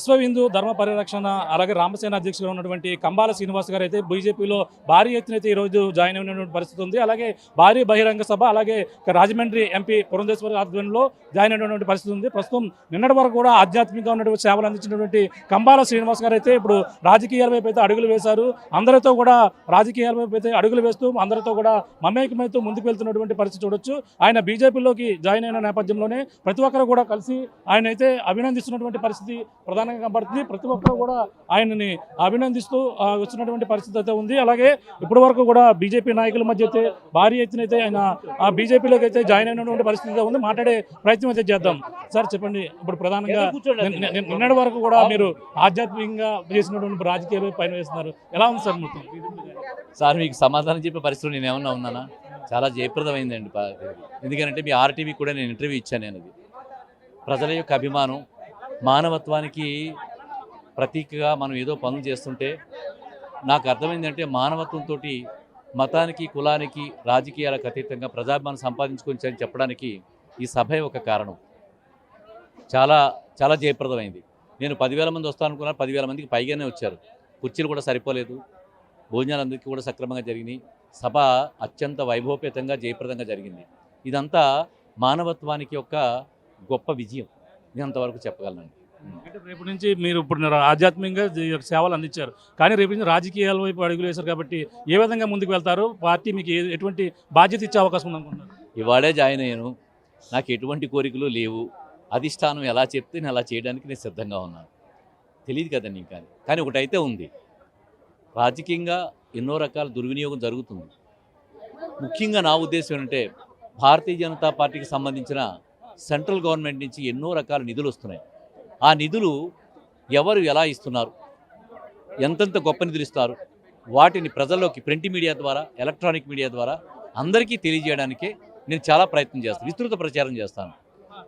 విశ్వ హిందూ ధర్మ పరిరక్షణ అలాగే రామసేన అధ్యక్షుడు ఉన్నటువంటి కంబాల శ్రీనివాస్ గారు అయితే బీజేపీలో భారీ ఎత్తున అయితే ఈరోజు జాయిన్ అయినటువంటి పరిస్థితి ఉంది. అలాగే భారీ బహిరంగ సభ అలాగే రాజమండ్రి ఎంపీ పురంధేశ్వరి ఆధ్వర్యంలో జాయిన్ అయినటువంటి పరిస్థితి ఉంది. ప్రస్తుతం నిన్నటి వరకు కూడా ఆధ్యాత్మికంగా ఉన్నటువంటి సేవలు అందించినటువంటి కంబాల శ్రీనివాస్ గారు అయితే ఇప్పుడు రాజకీయాల వైపు అయితే అడుగులు వేశారు. అందరితో కూడా రాజకీయాల వైపు అయితే అడుగులు వేస్తూ అందరితో కూడా మమేకమైతూ ముందుకు వెళ్తున్నటువంటి పరిస్థితి చూడొచ్చు. ఆయన బీజేపీలోకి జాయిన్ అయిన నేపథ్యంలోనే ప్రతి ఒక్కరు కూడా కలిసి ఆయన అయితే అభినందిస్తున్నటువంటి పరిస్థితి ప్రధానంగా కనబడుతుంది. ప్రతి ఒక్కరు కూడా ఆయనని అభినందిస్తూ వచ్చినటువంటి పరిస్థితి అయితే ఉంది. అలాగే ఇప్పటి వరకు కూడా బీజేపీ నాయకుల మధ్య అయితే భారీ ఎత్తున అయితే ఆయన బీజేపీలోకి అయితే జాయిన్ అయినటువంటి పరిస్థితి ఉంది. మాట్లాడే ప్రయత్నం అయితే చేద్దాం. సార్ చెప్పండి, ఇప్పుడు ప్రధానంగా నిన్నటి వరకు కూడా మీరు ఆధ్యాత్మికంగా చేసినటువంటి రాజకీయ పైన వేస్తున్నారు, ఎలా ఉంది సార్ మొత్తం? సార్ మీకు సమాధానం చెప్పే పరిస్థితులు నేను ఏమన్నా ఉన్నానా? చాలా జయప్రదమైందండి. ఎందుకంటే మీ ఆర్టీవీ కూడా నేను ఇంటర్వ్యూ ఇచ్చాను. నేను అది ప్రజల యొక్క అభిమానం, మానవత్వానికి ప్రతీకగా మనం ఏదో పనులు చేస్తుంటే నాకు అర్థమైందంటే మానవత్వంతో మతానికి, కులానికి, రాజకీయాలకు అతీతంగా ప్రజాభిమానం సంపాదించుకొని చెప్పడానికి ఈ సభ ఒక కారణం. చాలా చాలా జయప్రదమైంది. నేను 10,000 మంది వస్తాననుకున్నాను, 10,000 మందికి పైగానే వచ్చారు. కుర్చీలు కూడా సరిపోలేదు, భోజనాలందరికీ కూడా సక్రమంగా జరిగినాయి. సభ అత్యంత వైభవపేతంగా జయప్రదంగా జరిగింది. ఇదంతా మానవత్వానికి ఒక గొప్ప విజయం, నేను అంతవరకు చెప్పగలను. రేపు నుంచి మీరు ఇప్పుడు ఆధ్యాత్మికంగా సేవలు అందించారు, కానీ రేపు నుంచి రాజకీయాల వైపు అడుగులు వేశారు కాబట్టి ఏ విధంగా ముందుకు వెళ్తారు? పార్టీ మీకు ఎటువంటి బాధ్యత ఇచ్చే అవకాశం ఉందనుకుంటున్నారు? ఇవాళే జాయిన్ అయ్యాను, నాకు ఎటువంటి కోరికలు లేవు. అధిష్టానం ఎలా చెప్తే నేను అలా చేయడానికి నేను సిద్ధంగా ఉన్నాను. తెలియదు కదండి ఇంకా. కానీ ఒకటైతే ఉంది, రాజకీయంగా ఎన్నో రకాల దుర్వినియోగం జరుగుతుంది. ముఖ్యంగా నా ఉద్దేశం ఏంటంటే భారతీయ జనతా పార్టీకి సంబంధించిన సెంట్రల్ గవర్నమెంట్ నుంచి ఎన్నో రకాల నిధులు వస్తున్నాయి. ఆ నిధులు ఎవరు ఎలా ఇస్తున్నారు, ఎంతెంత గొప్ప నిధులు ఇస్తారు, వాటిని ప్రజల్లోకి ప్రింట్ మీడియా ద్వారా, ఎలక్ట్రానిక్ మీడియా ద్వారా అందరికీ తెలియజేయడానికే నేను చాలా ప్రయత్నం చేస్తాను, విస్తృత ప్రచారం చేస్తాను.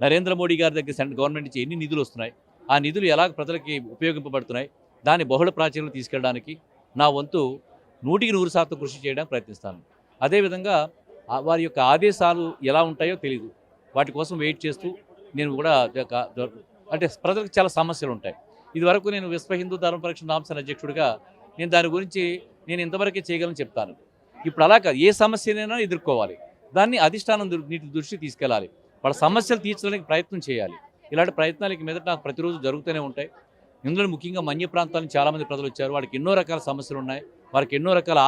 నరేంద్ర మోడీ గారి దగ్గర సెంట్రల్ గవర్నమెంట్ నుంచి ఎన్ని నిధులు వస్తున్నాయి, ఆ నిధులు ఎలా ప్రజలకి ఉపయోగింపబడుతున్నాయి, దాన్ని బహుళ ప్రాచుర్యం తీసుకెళ్ళడానికి నా వంతు 100% కృషి చేయడానికి ప్రయత్నిస్తాను. అదేవిధంగా వారి యొక్క ఆదేశాలు ఎలా ఉంటాయో తెలియదు, వాటి కోసం వెయిట్ చేస్తూ నేను కూడా అంటే ప్రజలకు చాలా సమస్యలు ఉంటాయి. ఇదివరకు నేను విశ్వ హిందూ ధర్మ పరిరక్షణ రామసేన అధ్యక్షుడిగా నేను దాని గురించి నేను ఇంతవరకే చేయగలని చెప్తాను. ఇప్పుడు అలా కాదు, ఏ సమస్యనైనా ఎదుర్కోవాలి, దాన్ని అధిష్టానం నీటి దృష్టికి తీసుకెళ్ళాలి, వాళ్ళ సమస్యలు తీర్చడానికి ప్రయత్నం చేయాలి. ఇలాంటి ప్రయత్నాలకి మీద నాకు ప్రతిరోజు జరుగుతూనే ఉంటాయి. ఇందులో ముఖ్యంగా మన్య ప్రాంతాల నుంచి చాలామంది ప్రజలు వచ్చారు, వాడికి ఎన్నో రకాల సమస్యలు ఉన్నాయి, వారికి ఎన్నో రకాల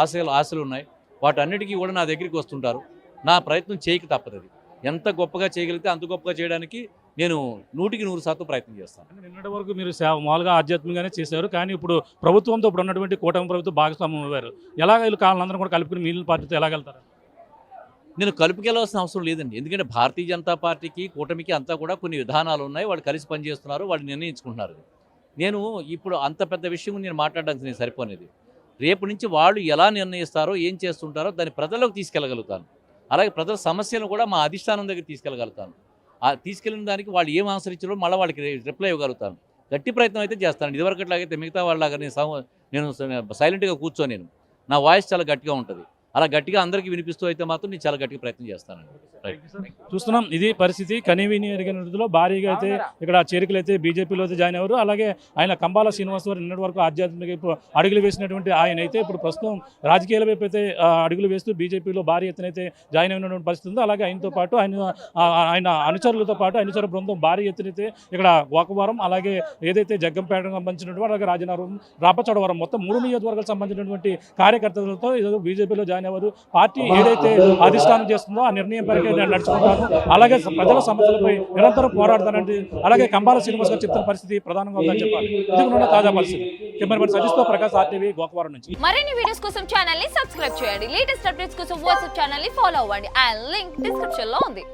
ఆశలు ఉన్నాయి. వాటన్నిటికీ కూడా నా దగ్గరికి వస్తుంటారు. నా ప్రయత్నం చేయక తప్పదు. ఎంత గొప్పగా చేయగలిగితే అంత గొప్పగా చేయడానికి నేను 100% ప్రయత్నం చేస్తాను. నిన్నటి వరకు మీరు మామూలుగా ఆధ్యాత్మికంగానే చేశారు, కానీ ఇప్పుడు ప్రభుత్వంతో ఇప్పుడు ఉన్నటువంటి కూటమి ప్రభుత్వం భాగస్వామ్యం అయ్యారు. ఎలా కావాలందరూ కూడా కలుపుకుని మిగిలిన పార్టీతో ఎలా వెళ్తారు? నేను కలుపుకెళ్ళవలసిన అవసరం లేదండి. ఎందుకంటే భారతీయ జనతా పార్టీకి, కూటమికి అంతా కూడా కొన్ని విధానాలు ఉన్నాయి, వాళ్ళు కలిసి పనిచేస్తున్నారు, వాళ్ళు నిర్ణయించుకుంటున్నారు. నేను ఇప్పుడు అంత పెద్ద విషయం నేను మాట్లాడడానికి నేను సరిపోనేది. రేపు నుంచి వాళ్ళు ఎలా నిర్ణయిస్తారో, ఏం చేస్తుంటారో దాన్ని ప్రజల్లోకి తీసుకెళ్ళగలుగుతాను. అలాగే ప్రజల సమస్యలను కూడా మా అధిష్టానం దగ్గర తీసుకెళ్ళగలుగుతాను. తీసుకెళ్ళిన దానికి వాళ్ళు ఏం ఆశ్రయించారో మళ్ళీ వాళ్ళకి రిప్లై ఇవ్వగలుగుతాను. గట్టి ప్రయత్నం అయితే చేస్తాను. ఇదివరకట్లాగైతే మిగతా వాళ్ళలాగా నేను సైలెంట్గా కూర్చోనేను. నా వాయిస్ చాలా గట్టిగా ఉంటుంది. అలా గట్టిగా అందరికీ వినిపిస్తూ అయితే మాత్రం నేను చాలా గట్టిగా ప్రయత్నం చేస్తానండి. చూస్తున్నాం, ఇది పరిస్థితి. కనీవిని ఎరిగిన రీతిలో భారీగా అయితే ఇక్కడ చేరికలు అయితే బీజేపీలో అయితే జాయిన్ అయ్యారు. అలాగే ఆయన కంబాల శ్రీనివాస్ గారు నిన్నటి వరకు ఆధ్యాత్మిక అడుగులు వేసినటువంటి ఆయన అయితే ఇప్పుడు ప్రస్తుతం రాజకీయాల వైపు అయితే అడుగులు వేస్తూ బీజేపీలో భారీ ఎత్తున అయితే జాయిన్ అయినటువంటి పరిస్థితి ఉంది. అలాగే ఆయనతో పాటు ఆయన అనుచరులతో పాటు అనుచర బృందం భారీ ఎత్తున అయితే ఇక్కడ గోకవరం, అలాగే ఏదైతే జగ్గంపేటకు సంబంధించినటువంటి అలాగే రాజనగరం, రాపచోడవరం మొత్తం 3 నియోజకవర్గాలకు సంబంధించినటువంటి కార్యకర్తలతో బీజేపీలో జాయిన్ అయ్యారు. పార్టీ ఏదైతే అధిష్టానం చేస్తుందో ఆ నిర్ణయం పైకి నడుచుకుంటాను, అలాగే ప్రజల సమస్యలపై నిరంతరం పోరాడతానంటే అలాగే కంబాల శ్రీనివాస్ గారు చెప్తున్న పరిస్థితి ప్రధానంగా ఉందని చెప్పాలి. ఇది తాజా పరిస్థితి. కెమెరామెన్ సతీష్తో ప్రకాష్, RTV గోకవరం నుంచి. మరిన్ని వీడియోస్ కోసం ఛానల్ ని సబ్స్క్రైబ్ చేయండి. లేటెస్ట్ అప్డేట్స్ కోసం వాట్సాప్ ఛానల్ ని ఫాలో అవ్వండి. ఆ లింక్ డిస్క్రిప్షన్ లో ఉంది.